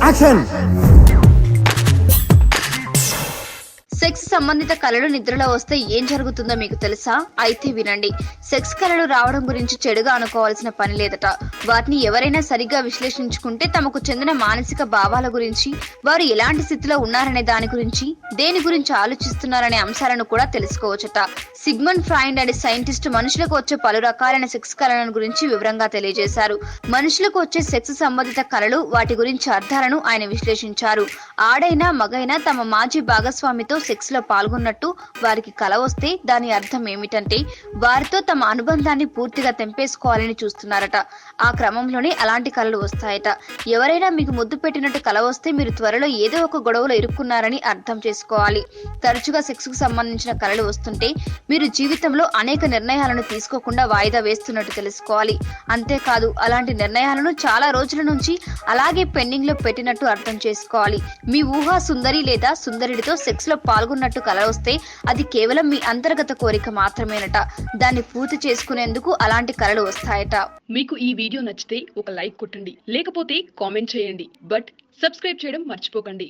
Action. Sex సంబంధిత కళలు నిద్రలో వస్తే ఏం జరుగుతుందో మీకు తెలుసా? అయితే వినండి. సెక్స్ కళలు రావడం గురించి చెడుగా అనుకోవాల్సిన పని లేదట. వాటిని ఎవరైనా సరిగ్గా విశ్లేషించుకుంటే తమకు చెందిన మానసిక భావాల గురించి, వారు ఎలాంటి స్థితిలో ఉన్నారనే దాని గురించి, దేని గురించి ఆలోచిస్తున్నారనే అంశాలను కూడా తెలుసుకోవచ్చట. సిగ్మండ్ ఫ్రాయిడ్ అనే సైంటిస్ట్ మనుషులకు వచ్చే పలు రకాలైన సెక్స్ కళలను గురించి వివరంగా తెలియజేశారు. మనుషులకు వచ్చే సెక్స్ సంబంధిత కళలు, వాటి గురించి అర్థాలను ఆయన విశ్లేషించారు. ఆడైనా మగైనా తమ మాజీ భాగస్వామితో సెక్స్ లో పాల్గొన్నట్టు వారికి కల వస్తే దాని అర్థం ఏమిటంటే వారితో తమ అనుబంధాన్ని పూర్తిగా తెంపేసుకోవాలని చూస్తున్నారట. ఆ క్రమంలోనే అలాంటి కలలు వస్తాయట. ఎవరైనా మీకు ముద్దు పెట్టినట్టు కల వస్తే మీరు త్వరలో ఏదో ఒక గొడవలో ఇరుక్కున్నారని అర్థం చేసుకోవాలి. తరచుగా సెక్స్ కు సంబంధించిన కలలు వస్తుంటే మీరు జీవితంలో అనేక నిర్ణయాలను తీసుకోకుండా వాయిదా వేస్తున్నట్టు తెలుసుకోవాలి. అంతేకాదు, అలాంటి నిర్ణయాలను చాలా రోజుల నుంచి అలాగే పెండింగ్ లో పెట్టినట్టు అర్థం చేసుకోవాలి. మీ ఊహా సుందరి లేదా సుందరుడితో సెక్స్ లో పాల్గొన్నట్టు కల వస్తే అది కేవలం మీ అంతర్గత కోరిక మాత్రమేనట. దాన్ని పూర్తి చేసుకునేందుకు అలాంటి కలలు వస్తాయట. మీకు ఈ వీడియో నచ్చితే ఒక లైక్ కొట్టండి, లేకపోతే కామెంట్ చేయండి. బట్ సబ్స్క్రైబ్ చేయడం మర్చిపోకండి.